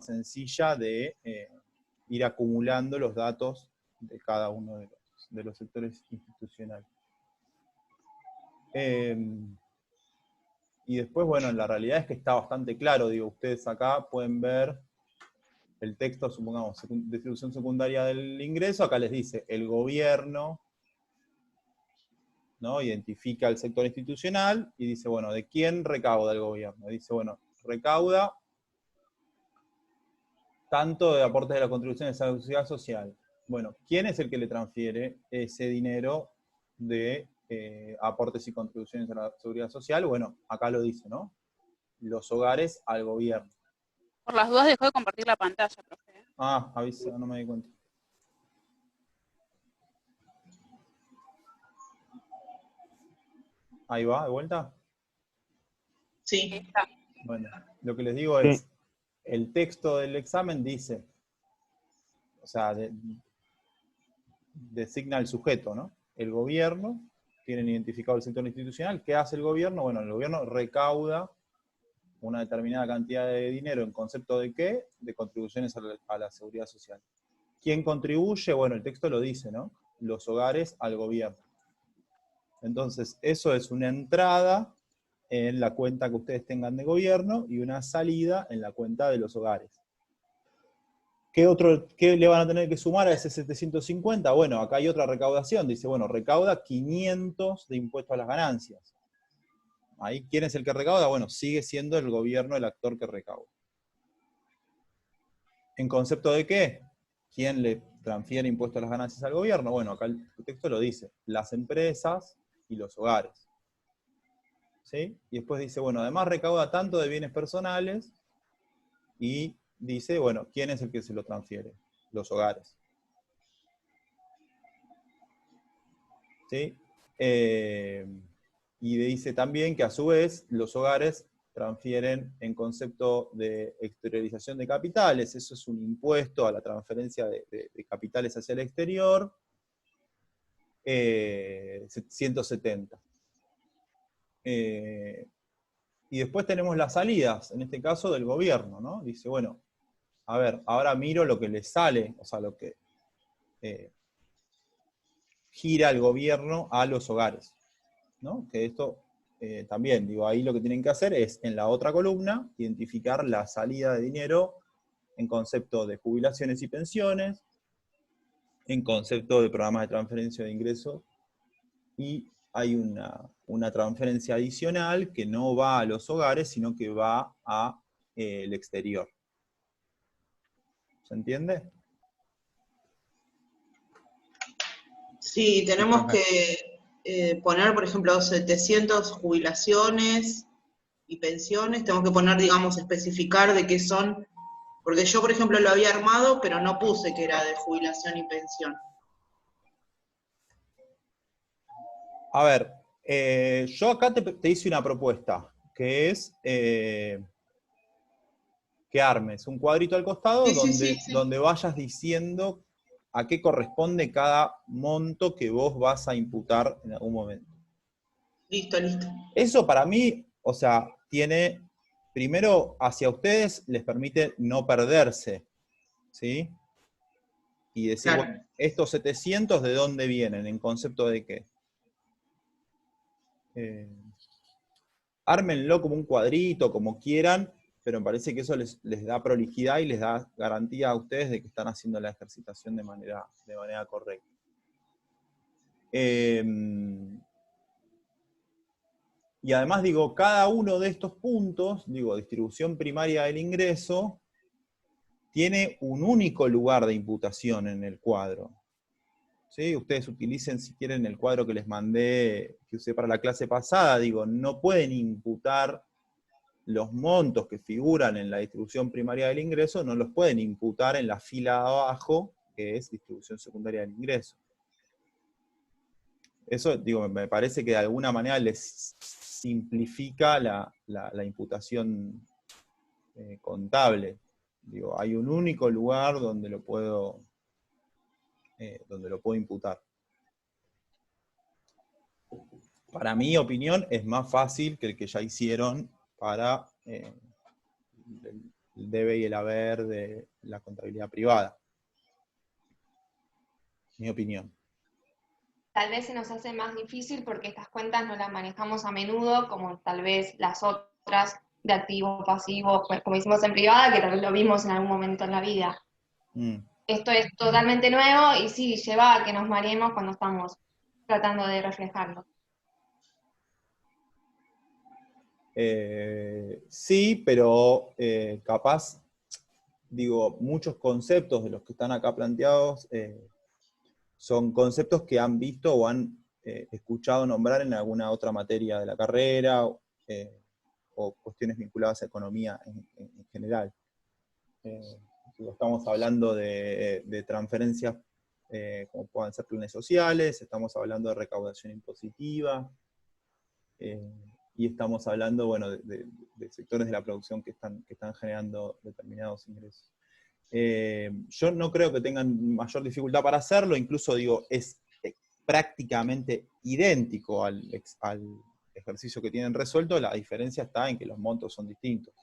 sencilla de ir acumulando los datos de cada uno de los sectores institucionales. Y después, bueno, la realidad es que está bastante claro, digo, ustedes acá pueden ver el texto, supongamos, distribución secundaria del ingreso, acá les dice, el gobierno, ¿no? Identifica el sector institucional y dice, bueno, ¿de quién recauda el gobierno? Dice, bueno, recauda tanto de aportes de la contribución de la seguridad social. Bueno, ¿quién es el que le transfiere ese dinero de aportes y contribuciones a la seguridad social? Bueno, acá lo dice, ¿no? Los hogares al gobierno. Por las dudas dejó de compartir la pantalla, profe. Ah, avisa, no me di cuenta. Ahí va, de vuelta. Sí. Bueno, lo que les digo es, el texto del examen dice, o sea, designa el sujeto, ¿no? El gobierno, tienen identificado el sector institucional. ¿Qué hace el gobierno? Bueno, el gobierno recauda una determinada cantidad de dinero, ¿en concepto de qué? De contribuciones a la seguridad social. ¿Quién contribuye? Bueno, el texto lo dice, ¿no? Los hogares al gobierno. Entonces, eso es una entrada en la cuenta que ustedes tengan de gobierno y una salida en la cuenta de los hogares. ¿Qué le van a tener que sumar a ese 750? Bueno, acá hay otra recaudación. Dice, bueno, recauda 500 de impuesto a las ganancias. Ahí, ¿quién es el que recauda? Bueno, sigue siendo el gobierno el actor que recauda. ¿En concepto de qué? ¿Quién le transfiere impuesto a las ganancias al gobierno? Bueno, acá el texto lo dice, las empresas y los hogares. ¿Sí? Y después dice, bueno, además recauda tanto de bienes personales y dice, bueno, ¿quién es el que se lo transfiere? Los hogares. ¿Sí? Y dice también que a su vez los hogares transfieren en concepto de exteriorización de capitales. Eso es un impuesto a la transferencia de capitales hacia el exterior. 170. Y después tenemos las salidas, en este caso del gobierno, ¿no? Dice, bueno, a ver, ahora miro lo que le sale, o sea, lo que gira el gobierno a los hogares, ¿no? Que esto también, digo, ahí lo que tienen que hacer es, en la otra columna, identificar la salida de dinero en concepto de jubilaciones y pensiones, en concepto de programas de transferencia de ingresos, y hay una transferencia adicional que no va a los hogares, sino que va a el exterior. ¿Se entiende? Sí, tenemos que poner, por ejemplo, 700 jubilaciones y pensiones. Tenemos que poner, digamos, especificar de qué son. Porque yo, por ejemplo, lo había armado, pero no puse que era de jubilación y pensión. A ver, yo acá te hice una propuesta, que es que armes un cuadrito al costado Sí. donde vayas diciendo a qué corresponde cada monto que vos vas a imputar en algún momento. Listo. Eso para mí, o sea, tiene, primero, hacia ustedes les permite no perderse, ¿sí? Y decir, Claro. bueno, estos 700, ¿de dónde vienen? ¿En concepto de qué? Ármenlo como un cuadrito, como quieran, pero me parece que eso les da prolijidad y les da garantía a ustedes de que están haciendo la ejercitación de manera correcta. Y además, digo, cada uno de estos puntos, digo, distribución primaria del ingreso, tiene un único lugar de imputación en el cuadro. ¿Sí? Ustedes utilicen, si quieren, el cuadro que les mandé, que usé para la clase pasada, digo, no pueden imputar los montos que figuran en la distribución primaria del ingreso, no los pueden imputar en la fila de abajo, que es distribución secundaria del ingreso. Eso, digo, me parece que de alguna manera les simplifica la imputación contable. Digo, hay un único lugar donde lo puedo imputar. Para mi opinión, es más fácil que el que ya hicieron para el debe y el haber de la contabilidad privada. Mi opinión. Tal vez se nos hace más difícil porque estas cuentas no las manejamos a menudo, como tal vez las otras de activo, pasivo, pues como hicimos en privada, que tal vez lo vimos en algún momento en la vida. Esto es totalmente nuevo y sí, lleva a que nos mareemos cuando estamos tratando de reflejarlo. Sí, pero capaz, digo, muchos conceptos de los que están acá planteados son conceptos que han visto o han escuchado nombrar en alguna otra materia de la carrera o cuestiones vinculadas a economía en general. Estamos hablando de transferencias como puedan ser planes sociales, estamos hablando de recaudación impositiva, y estamos hablando, bueno, de sectores de la producción que están generando determinados ingresos. Yo no creo que tengan mayor dificultad para hacerlo, incluso digo, es prácticamente idéntico al ejercicio que tienen resuelto, la diferencia está en que los montos son distintos.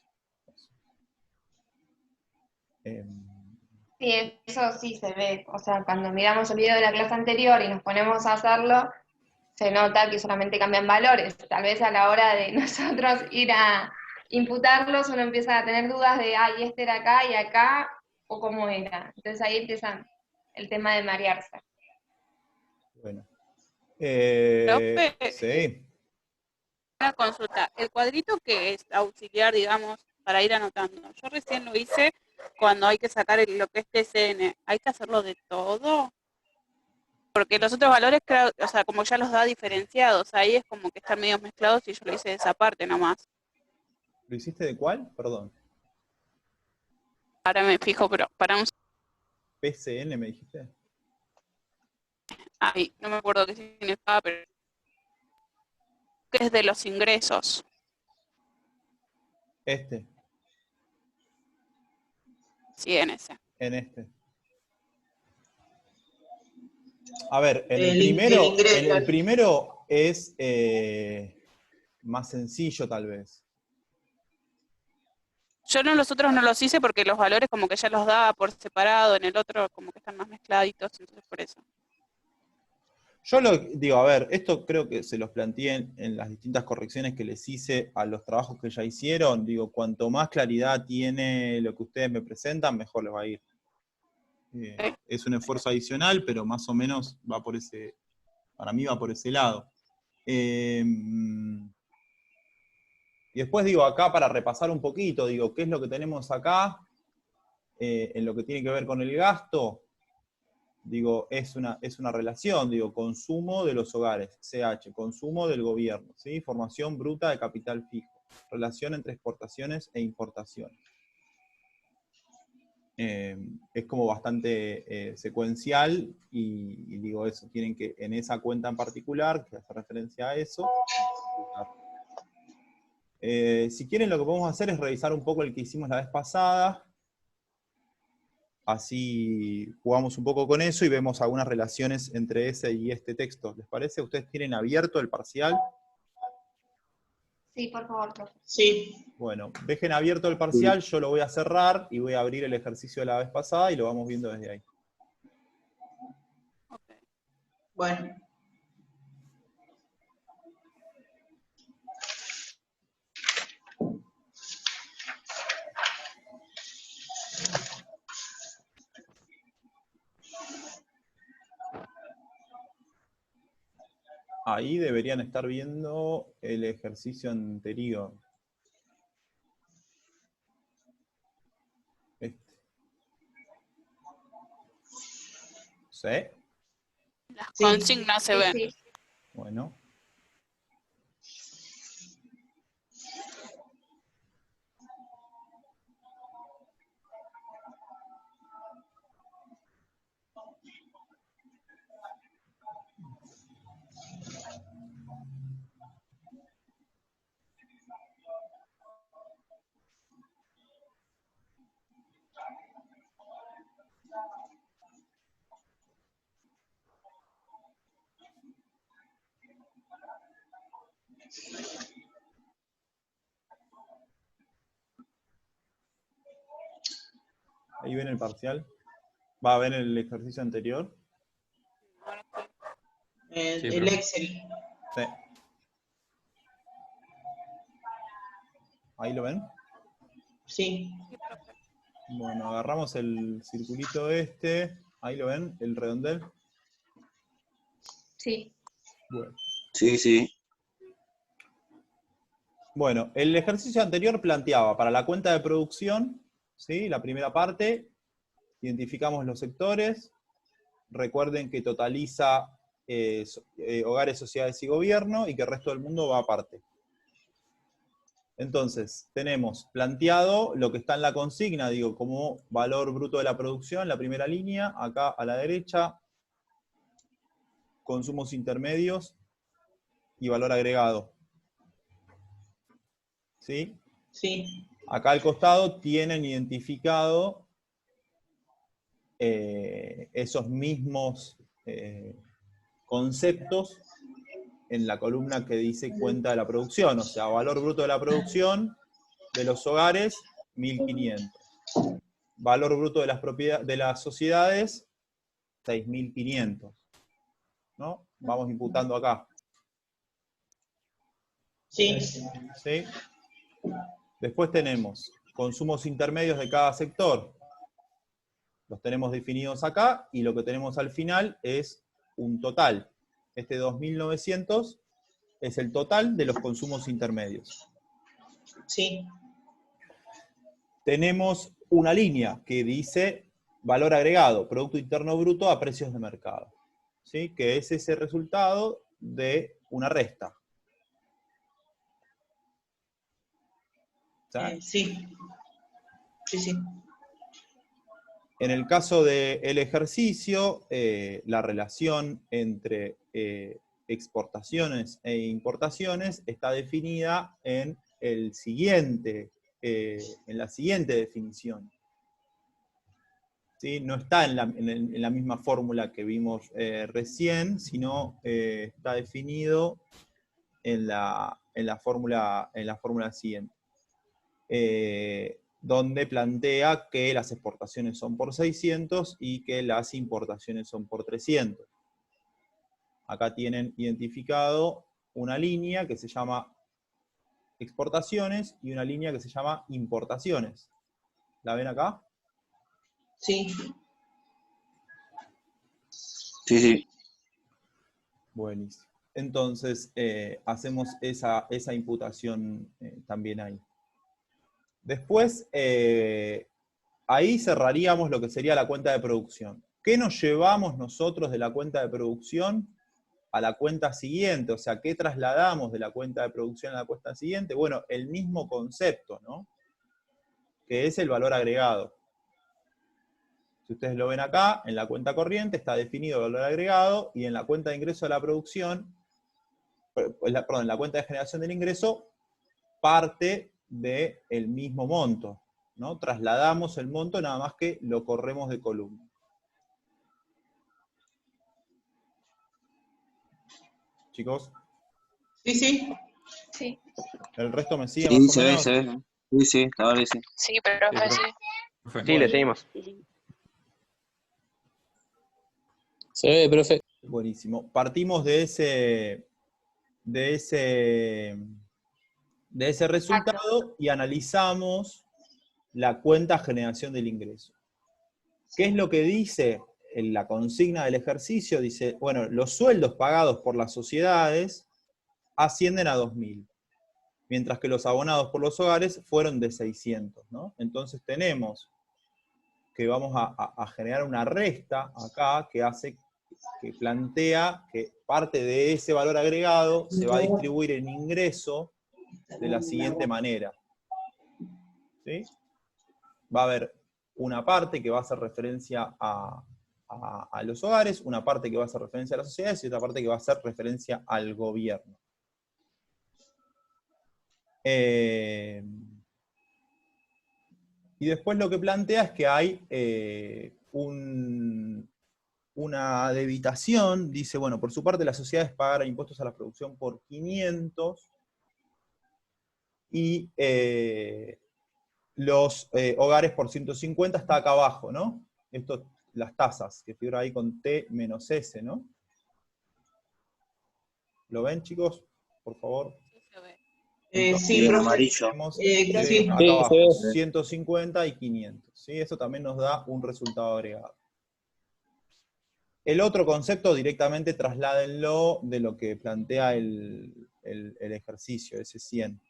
Sí, eso sí se ve, o sea, cuando miramos el video de la clase anterior y nos ponemos a hacerlo, se nota que solamente cambian valores. Tal vez a la hora de nosotros ir a imputarlos, uno empieza a tener dudas de, ay, este era acá y acá, o cómo era. Entonces ahí empieza el tema de marearse. Bueno. Profe, Sí. una consulta. El cuadrito que es auxiliar, digamos, para ir anotando. Yo recién lo hice cuando hay que sacar lo que es TCN. ¿Hay que hacerlo de todo? Porque los otros valores, claro, o sea, como ya los da diferenciados, ahí es como que están medio mezclados y yo lo hice de esa parte nomás. ¿Lo hiciste de cuál? Perdón. Ahora me fijo, pero para un... ¿PCN me dijiste? Ay, no me acuerdo qué significaba, pero que es de los ingresos. Este. Sí, en ese. En este. A ver, en el ingreso. primero es más sencillo tal vez. Yo en los otros no los hice porque los valores como que ya los daba por separado, en el otro como que están más mezcladitos, entonces por eso. Yo lo digo, a ver, esto creo que se los planteé en las distintas correcciones que les hice a los trabajos que ya hicieron. Digo, cuanto más claridad tiene lo que ustedes me presentan, mejor les va a ir. Es un esfuerzo adicional, pero más o menos va por ese, para mí va por ese lado. Y después digo, acá para repasar un poquito, digo, ¿qué es lo que tenemos acá en lo que tiene que ver con el gasto? Digo, es una relación, digo, consumo de los hogares, CH, consumo del gobierno, ¿sí? Formación bruta de capital fijo, relación entre exportaciones e importaciones. Es como bastante secuencial y digo eso, tienen que, en esa cuenta en particular, que hace referencia a eso, si quieren lo que podemos hacer es revisar un poco el que hicimos la vez pasada, así jugamos un poco con eso y vemos algunas relaciones entre ese y este texto. ¿Les parece? ¿Ustedes tienen abierto el parcial? Sí, por favor, profe. Sí. Bueno, dejen abierto el parcial, yo lo voy a cerrar y voy a abrir el ejercicio de la vez pasada y lo vamos viendo desde ahí. Okay. Bueno. Ahí deberían estar viendo el ejercicio anterior. Este. ¿Sí? Las Sí. consignas se ven. Sí. Bueno. Ahí ven el parcial. Va a ver el ejercicio anterior. El profe. Excel. Sí. ¿Ahí lo ven? Sí. Sí, profe. Bueno, agarramos el circulito este. Ahí lo ven, el redondel. Sí. Bueno. Sí, sí. Bueno, el ejercicio anterior planteaba para la cuenta de producción, ¿sí? La primera parte, identificamos los sectores. Recuerden que totaliza hogares, sociedades y gobierno, y que el resto del mundo va aparte. Entonces, tenemos planteado lo que está en la consigna, digo, como valor bruto de la producción, la primera línea, acá a la derecha, consumos intermedios y valor agregado. ¿Sí? Sí. Acá al costado tienen identificado esos mismos conceptos en la columna que dice cuenta de la producción, o sea, valor bruto de la producción de los hogares, 1.500. Valor bruto de las propiedades de las sociedades, 6.500. ¿No? Vamos imputando acá. Sí. ¿Sí? Después tenemos consumos intermedios de cada sector. Los tenemos definidos acá, y lo que tenemos al final es un total. Este 2.900 es el total de los consumos intermedios. Sí. Tenemos una línea que dice valor agregado, Producto Interno Bruto a precios de mercado, ¿sí? Que es ese resultado de una resta. ¿Sí? Sí. Sí, sí. En el caso del ejercicio, la relación entre exportaciones e importaciones está definida en la siguiente definición. ¿Sí? No está en la misma fórmula que vimos recién, sino está definido en la fórmula siguiente. Donde plantea que las exportaciones son por 600 y que las importaciones son por 300. Acá tienen identificado una línea que se llama exportaciones y una línea que se llama importaciones. ¿La ven acá? Sí. Sí, sí. Buenísimo. Entonces, hacemos esa imputación también ahí. Después, ahí cerraríamos lo que sería la cuenta de producción. ¿Qué nos llevamos nosotros de la cuenta de producción a la cuenta siguiente? O sea, ¿qué trasladamos de la cuenta de producción a la cuenta siguiente? Bueno, el mismo concepto, ¿no? Que es el valor agregado. Si ustedes lo ven acá, en la cuenta corriente está definido el valor agregado, y en la cuenta de ingreso de la producción, perdón, en la cuenta de generación del ingreso, parte del mismo monto, ¿no? Trasladamos el monto, nada más que lo corremos de columna. Chicos, Sí, sí. Sí. ¿el resto me sigue Sí, más o se ve, menos? se ve. Sí, sí, ahora sí. Sí, profe, sí. Profe. Sí, le seguimos. Se ve, profe. Buenísimo. Partimos de ese resultado y analizamos la cuenta generación del ingreso. ¿Qué es lo que dice en la consigna del ejercicio? Dice, bueno, los sueldos pagados por las sociedades ascienden a 2.000, mientras que los abonados por los hogares fueron de 600, ¿no? Entonces tenemos que vamos a generar una resta acá que plantea que parte de ese valor agregado se va a distribuir en ingreso de la siguiente manera. ¿Sí? Va a haber una parte que va a hacer referencia a los hogares, una parte que va a hacer referencia a las sociedades y otra parte que va a hacer referencia al gobierno. Y después lo que plantea es que hay una debitación. Dice, bueno, por su parte las sociedades pagarán impuestos a la producción por 500 y los hogares por 150 está acá abajo, ¿no? Esto, las tasas, que figura ahí con T menos S, ¿no? ¿Lo ven, chicos? Por favor. Sí, se ve. Entonces, Sí, en profe. amarillo. tenemos Sí. acá Sí, abajo, se ve. 150 y 500. ¿Sí? Eso también nos da un resultado agregado. El otro concepto directamente trasládenlo de lo que plantea el ejercicio, ese 100.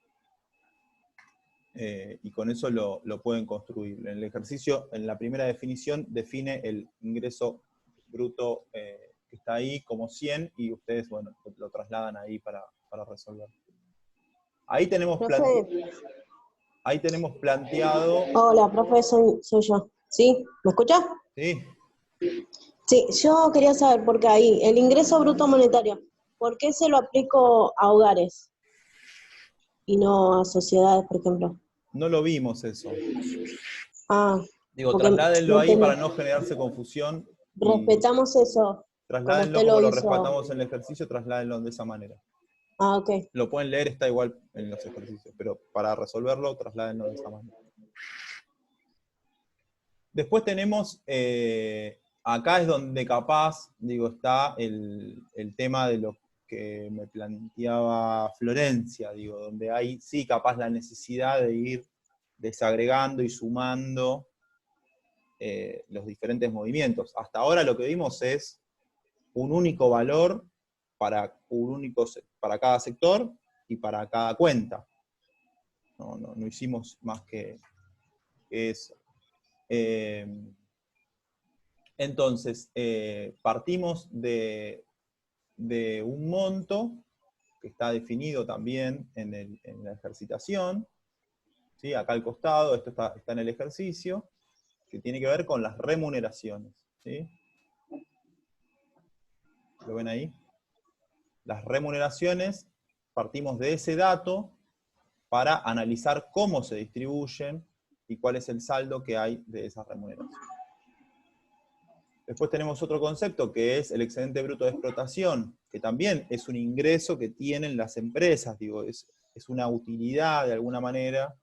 Y con eso lo pueden construir. En el ejercicio, en la primera definición, define el ingreso bruto que está ahí como 100 y ustedes, bueno, lo trasladan ahí para resolver. Ahí tenemos, Profe, planteado... hola, profe, soy yo. ¿Sí? ¿Me escucha? ¿Sí? Sí, yo quería saber, porque ahí, el ingreso bruto monetario, ¿por qué se lo aplico a hogares y no a sociedades, por ejemplo? No lo vimos eso. Ah, Digo, porque trasládenlo no ahí para entendí. no generarse confusión y Respetamos eso, como trasládenlo usted como lo lo hizo. respetamos en el ejercicio, trasládenlo de esa manera. Ah, ok. Lo pueden leer, está igual en los ejercicios, pero para resolverlo, trasládenlo de esa manera. Después tenemos, acá es donde capaz, digo, está el tema de lo que me planteaba Florencia, digo, donde hay, sí, capaz la necesidad de ir desagregando y sumando los diferentes movimientos. Hasta ahora lo que vimos es un único valor para cada sector y para cada cuenta. No hicimos más que eso. Entonces, partimos de un monto que está definido también en la ejercitación, ¿sí? Acá al costado, esto está en el ejercicio, que tiene que ver con las remuneraciones, ¿sí? ¿Lo ven ahí? Las remuneraciones, partimos de ese dato para analizar cómo se distribuyen y cuál es el saldo que hay de esas remuneraciones. Después tenemos otro concepto que es el excedente bruto de explotación, que también es un ingreso que tienen las empresas, digo, es una utilidad de alguna manera,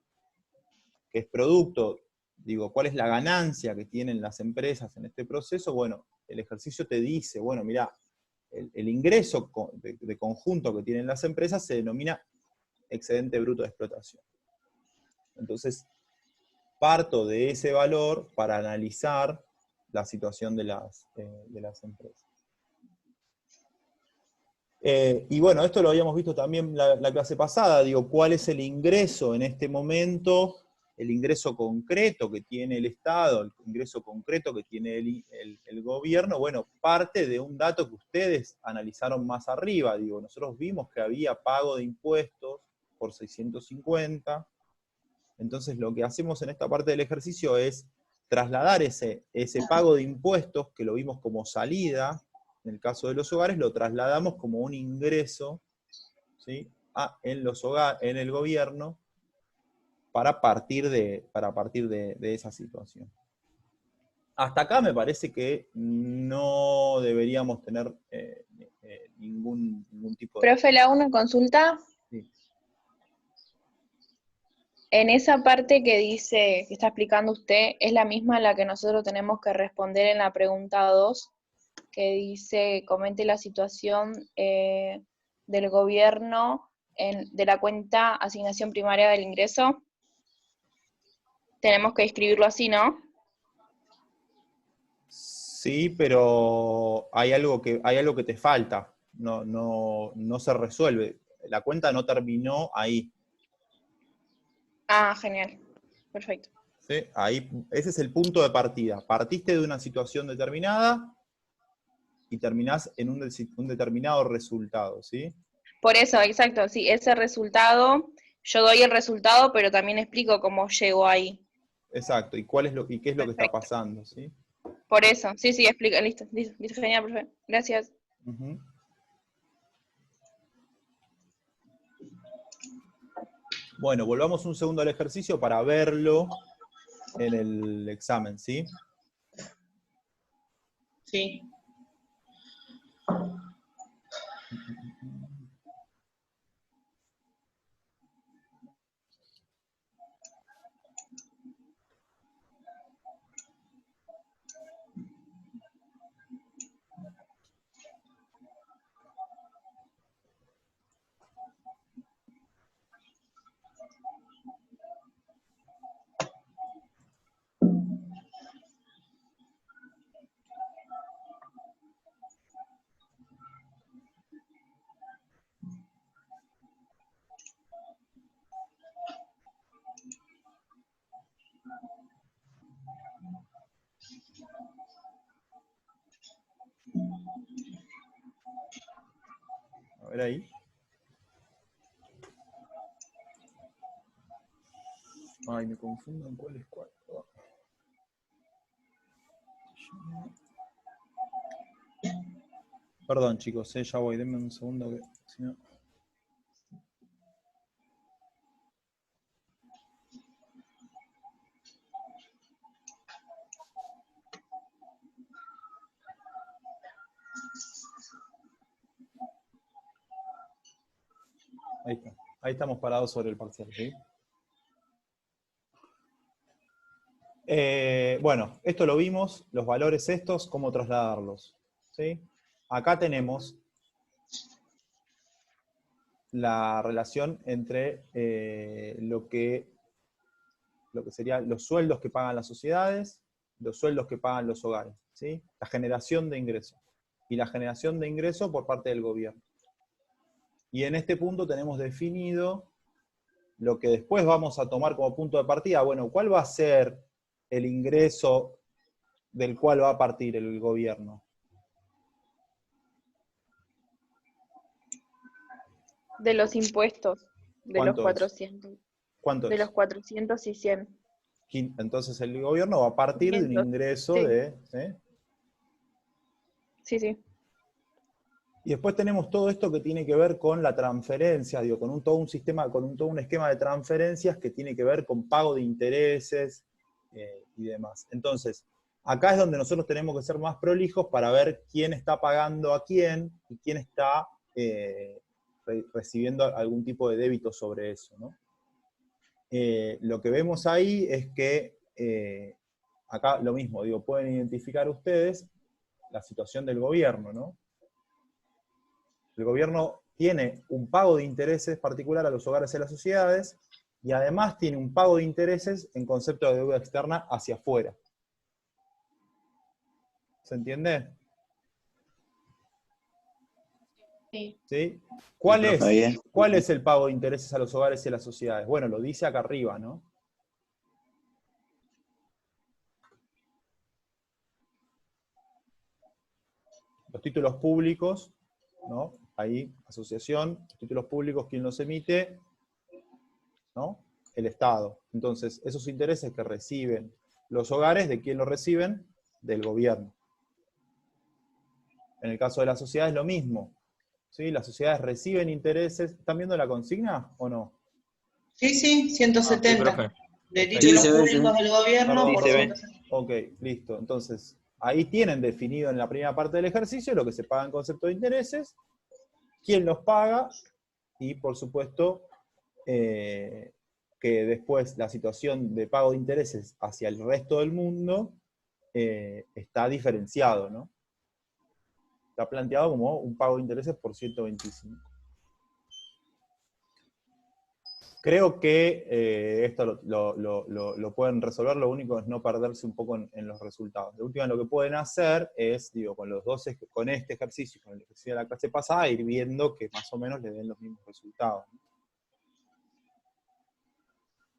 que es producto, digo, ¿cuál es la ganancia que tienen las empresas en este proceso? Bueno, el ejercicio te dice, bueno, mirá, el ingreso de conjunto que tienen las empresas se denomina excedente bruto de explotación. Entonces, parto de ese valor para analizar la situación de las empresas. Y bueno, esto lo habíamos visto también la clase pasada, digo, ¿cuál es el ingreso en este momento, el ingreso concreto que tiene el Estado, el ingreso concreto que tiene el gobierno? Bueno, parte de un dato que ustedes analizaron más arriba, digo, nosotros vimos que había pago de impuestos por 650, entonces lo que hacemos en esta parte del ejercicio es trasladar ese pago de impuestos, que lo vimos como salida, en el caso de los hogares, lo trasladamos como un ingreso, ¿sí? en el gobierno para partir de esa situación. Hasta acá me parece que no deberíamos tener ningún tipo de... Profe, le hago una consulta. Sí. En esa parte que dice, que está explicando usted, es la misma a la que nosotros tenemos que responder en la pregunta 2, que dice, comente la situación del gobierno de la cuenta asignación primaria del ingreso. Tenemos que escribirlo así, ¿no? Sí, pero hay algo que te falta, no se resuelve. La cuenta no terminó ahí. Ah, genial. Perfecto. ¿Sí? Ahí, ese es el punto de partida. Partiste de una situación determinada y terminás en un determinado resultado, ¿sí? Por eso, exacto, sí, ese resultado, yo doy el resultado, pero también explico cómo llego ahí. Exacto, y qué es lo que está Perfecto. pasando, ¿sí? Por eso, sí, explica, listo, genial, perfecto. Gracias. Uh-huh. Bueno, volvamos un segundo al ejercicio para verlo en el examen, ¿sí? Sí. ver ahí. Ay, me confundo en cuál es cuál. Perdón, chicos, ya voy, denme un segundo que si no. Ahí está. Ahí estamos parados sobre el parcial, ¿sí? Bueno, esto lo vimos, los valores estos, cómo trasladarlos, ¿sí? Acá tenemos la relación entre lo que serían los sueldos que pagan las sociedades, los sueldos que pagan los hogares, ¿sí? La generación de ingresos. Y la generación de ingresos por parte del gobierno. Y en este punto tenemos definido lo que después vamos a tomar como punto de partida. Bueno, ¿cuál va a ser el ingreso del cual va a partir el gobierno? De los impuestos, de los ¿Cuánto es? 400. ¿Cuánto De es? los 400 y 100. Entonces el gobierno va a partir de un 500, ingreso sí. de... ¿sí? Sí, sí. Y después tenemos todo esto que tiene que ver con la transferencia, digo, con todo un sistema, con todo un esquema de transferencias que tiene que ver con pago de intereses y demás. Entonces, acá es donde nosotros tenemos que ser más prolijos para ver quién está pagando a quién y quién está recibiendo algún tipo de débito sobre eso, ¿no? Lo que vemos ahí es que, acá lo mismo, digo, pueden identificar ustedes la situación del gobierno, ¿no? El gobierno tiene un pago de intereses particular a los hogares y a las sociedades, y además tiene un pago de intereses en concepto de deuda externa hacia afuera. ¿Se entiende? Sí. ¿Sí? ¿Cuál Está bien. es el pago de intereses a los hogares y a las sociedades? Bueno, lo dice acá arriba, ¿no? Los títulos públicos, ¿no? Ahí, asociación, títulos públicos, ¿quién los emite? ¿No? El Estado. Entonces, esos intereses que reciben los hogares, ¿de quién los reciben? Del gobierno. En el caso de las sociedades, lo mismo. ¿Sí? Las sociedades reciben intereses. ¿Están viendo la consigna o no? Sí, sí, 170. profe. De Perfecto. títulos Sí, se ve, públicos sí. del gobierno Perdón, por perdón. 170. Ok, listo. Entonces, ahí tienen definido en la primera parte del ejercicio lo que se paga en concepto de intereses, quién los paga, y por supuesto, que después la situación de pago de intereses hacia el resto del mundo está diferenciado, ¿no? Está planteado como un pago de intereses por 125. Creo que esto lo pueden resolver, lo único es no perderse un poco en los resultados. De última, lo que pueden hacer es, digo, con este ejercicio y con el ejercicio de la clase pasada, ir viendo que más o menos le den los mismos resultados.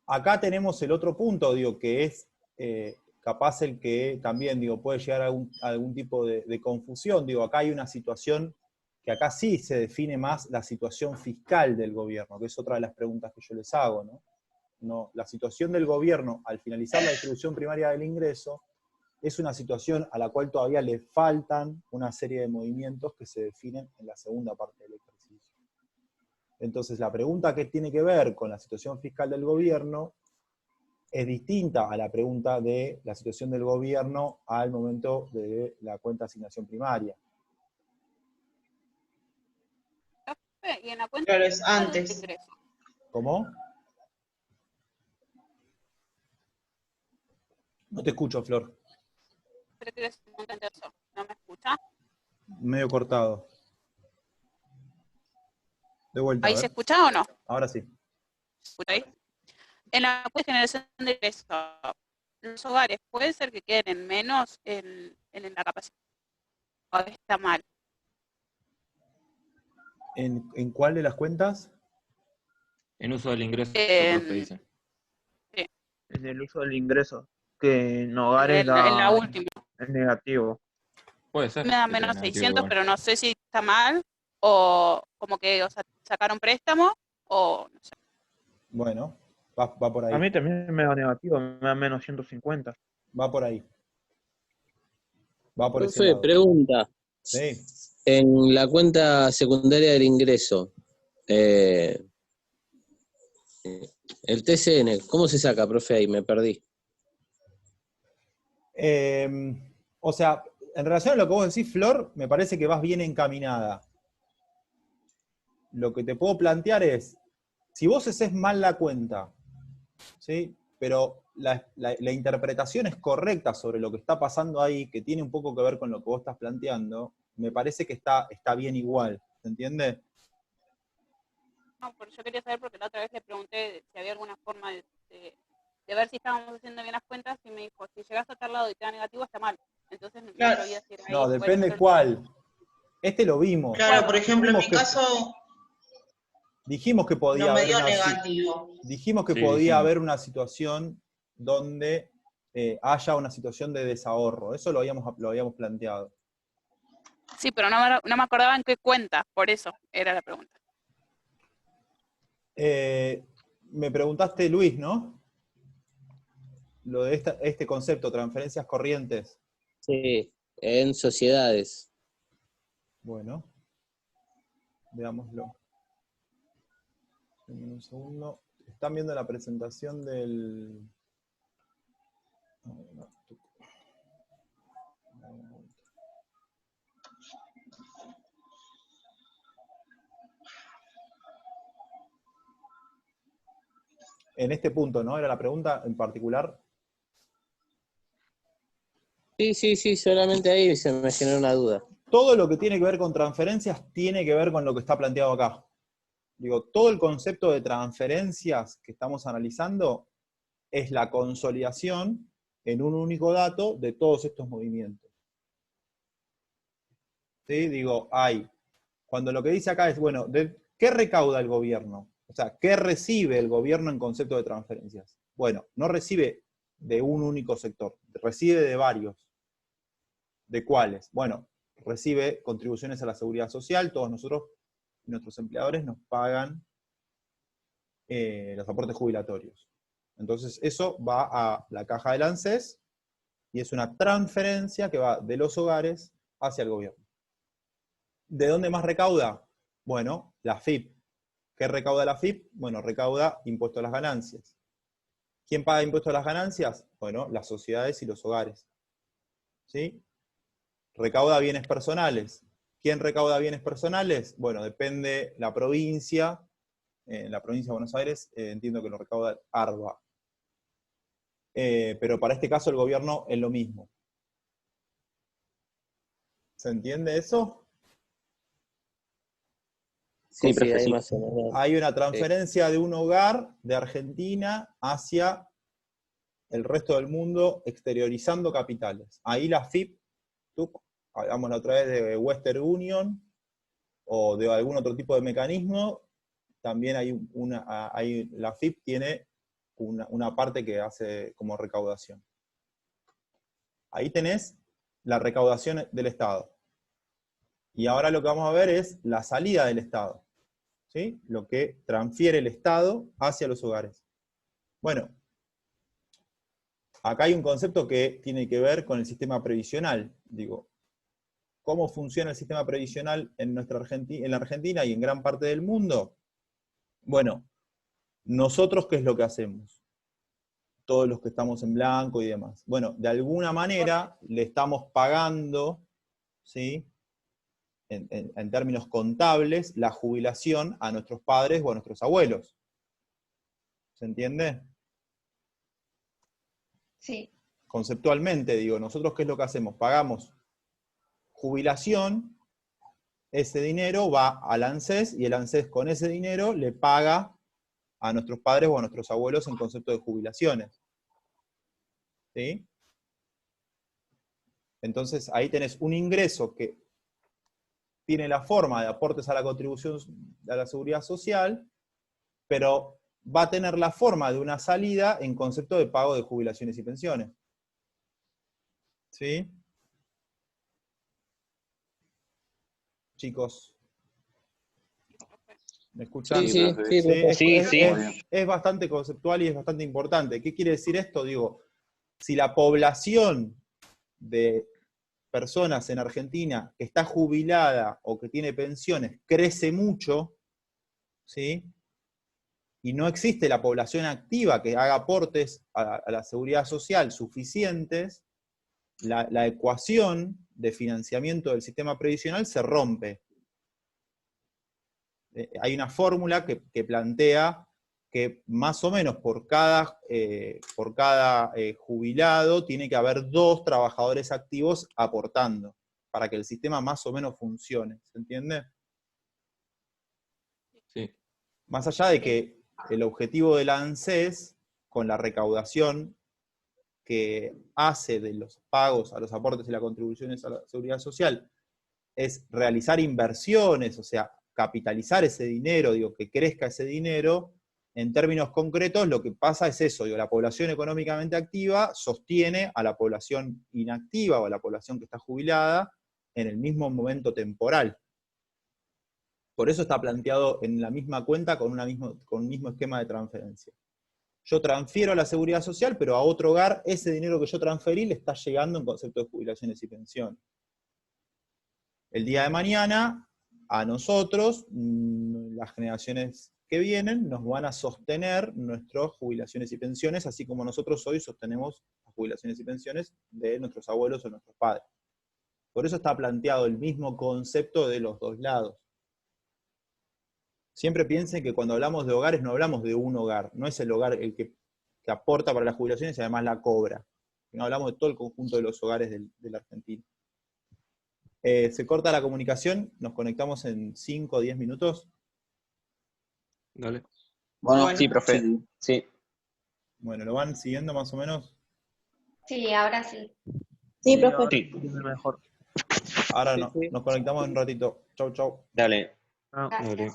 Acá tenemos el otro punto, digo, que es capaz el que también, digo, puede llegar a algún tipo de confusión. Digo, acá hay una situación que acá sí se define más la situación fiscal del gobierno, que es otra de las preguntas que yo les hago, ¿no? No, la situación del gobierno al finalizar la distribución primaria del ingreso es una situación a la cual todavía le faltan una serie de movimientos que se definen en la segunda parte del ejercicio. Entonces, la pregunta que tiene que ver con la situación fiscal del gobierno es distinta a la pregunta de la situación del gobierno al momento de la cuenta de asignación primaria. Y en la cuenta Claro, es de antes. ingreso. ¿Cómo? No te escucho, Flor. Creo que es un entenderse. ¿No me escucha? Medio cortado. De vuelta, a ¿Ahí ver. se escucha o no? Ahora sí. ¿Escucha ahí? En la cuenta de generación de ingresos, los hogares puede ser que queden en menos en la capacidad. O está mal. ¿En cuál de las cuentas? En uso del ingreso, profe, dice. Sí, En el uso del ingreso, que en hogares en la da última. es negativo. Puede ser. Me da que sea menos negativo 600, igual. pero no sé si está mal o como que sacaron préstamo, o no sé. Bueno, va por A ahí. mí también me da negativo, me da menos 150. Va por ahí. Va por ese Profe, lado. pregunta. Sí. En la cuenta secundaria del ingreso, el TCN, ¿cómo se saca, profe? Ahí me perdí. O sea, en relación a lo que vos decís, Flor, me parece que vas bien encaminada. Lo que te puedo plantear es, si vos haces mal la cuenta, ¿sí? Pero la interpretación es correcta sobre lo que está pasando ahí, que tiene un poco que ver con lo que vos estás planteando, me parece que está bien igual, ¿se entiende? No, pero yo quería saber porque la otra vez le pregunté si había alguna forma de ver si estábamos haciendo bien las cuentas y me dijo, si llegas a tal lado y te da negativo está mal. Entonces no Claro. sabía si era ahí. No, depende cuál. Este lo vimos. Claro, por ejemplo, en mi Dijimos caso dijimos que no podía me haber dio una negativo. dijimos que Sí, podía dijimos. haber una situación donde haya una situación de desahorro. Eso lo habíamos planteado. Sí, pero no me acordaba en qué cuenta, por eso era la pregunta. Me preguntaste, Luis, ¿no? Lo de este concepto, transferencias corrientes. Sí, en sociedades. Bueno, veámoslo. Un segundo. ¿Están viendo la presentación del...? En este punto, ¿no? Era la pregunta en particular. Sí, solamente ahí se me generó una duda. Todo lo que tiene que ver con transferencias tiene que ver con lo que está planteado acá. Digo, todo el concepto de transferencias que estamos analizando es la consolidación en un único dato de todos estos movimientos. ¿Sí? Digo, cuando lo que dice acá es, bueno, ¿qué recauda el gobierno? O sea, ¿qué recibe el gobierno en concepto de transferencias? Bueno, no recibe de un único sector, recibe de varios. ¿De cuáles? Bueno, recibe contribuciones a la seguridad social, todos nosotros, nuestros empleadores nos pagan los aportes jubilatorios. Entonces eso va a la caja del ANSES y es una transferencia que va de los hogares hacia el gobierno. ¿De dónde más recauda? Bueno, la AFIP. ¿Qué recauda la AFIP? Bueno, recauda impuesto a las ganancias. ¿Quién paga impuesto a las ganancias? Bueno, las sociedades y los hogares. ¿Sí? Recauda bienes personales. ¿Quién recauda bienes personales? Bueno, depende la provincia. En la provincia de Buenos Aires entiendo que lo recauda ARBA. Pero para este caso el gobierno es lo mismo. ¿Se entiende eso? Sí, profe, ahí sí. más o menos. Hay una transferencia de un hogar de Argentina hacia el resto del mundo exteriorizando capitales. Ahí la FIP, hablamos la otra vez de Western Union o de algún otro tipo de mecanismo, también la FIP tiene una parte que hace como recaudación. Ahí tenés la recaudación del Estado. Y ahora lo que vamos a ver es la salida del Estado. ¿Sí? Lo que transfiere el Estado hacia los hogares. Bueno, acá hay un concepto que tiene que ver con el sistema previsional. Digo, ¿cómo funciona el sistema previsional en la Argentina y en gran parte del mundo? Bueno, nosotros, ¿qué es lo que hacemos? Todos los que estamos en blanco y demás. Bueno, de alguna manera le estamos pagando, ¿sí? En términos contables, la jubilación a nuestros padres o a nuestros abuelos. ¿Se entiende? Sí. Conceptualmente, digo, nosotros ¿qué es lo que hacemos? Pagamos jubilación, ese dinero va al ANSES y el ANSES con ese dinero le paga a nuestros padres o a nuestros abuelos en concepto de jubilaciones. ¿Sí? Entonces ahí tenés un ingreso que tiene la forma de aportes a la contribución a la seguridad social, pero va a tener la forma de una salida en concepto de pago de jubilaciones y pensiones. ¿Sí? Chicos. ¿Me escuchan? Sí, sí, sí, profe. Es bastante conceptual y es bastante importante. ¿Qué quiere decir esto? Digo, si la población de personas en Argentina que está jubilada o que tiene pensiones crece mucho, ¿sí? Y no existe la población activa que haga aportes a la seguridad social suficientes, la ecuación de financiamiento del sistema previsional se rompe. Hay una fórmula que plantea que más o menos por cada jubilado tiene que haber 2 trabajadores activos aportando para que el sistema más o menos funcione. ¿Se entiende? Sí. Más allá de que el objetivo de la ANSES, con la recaudación que hace de los pagos a los aportes y las contribuciones a la seguridad social, es realizar inversiones, o sea, capitalizar ese dinero, digo, que crezca ese dinero. En términos concretos, lo que pasa es eso, digo, la población económicamente activa sostiene a la población inactiva o a la población que está jubilada en el mismo momento temporal. Por eso está planteado en la misma cuenta con un mismo esquema de transferencia. Yo transfiero a la seguridad social, pero a otro hogar ese dinero que yo transferí le está llegando en concepto de jubilaciones y pensiones. El día de mañana, a nosotros, las generaciones que vienen, nos van a sostener nuestras jubilaciones y pensiones, así como nosotros hoy sostenemos las jubilaciones y pensiones de nuestros abuelos o nuestros padres. Por eso está planteado el mismo concepto de los dos lados. Siempre piensen que cuando hablamos de hogares no hablamos de un hogar, no es el hogar el que aporta para las jubilaciones y además la cobra. No hablamos de todo el conjunto de los hogares de la Argentina. Se corta la comunicación, nos conectamos en 5 o 10 minutos. Dale. Bueno, Sí, profe. Sí. Bueno, ¿lo van siguiendo más o menos? Sí, ahora sí. Sí, profe. Ahora Sí. entiendo mejor. Ahora Sí, no, sí. nos conectamos en un ratito. Chau, chau. Dale. Ah. Gracias. Dale.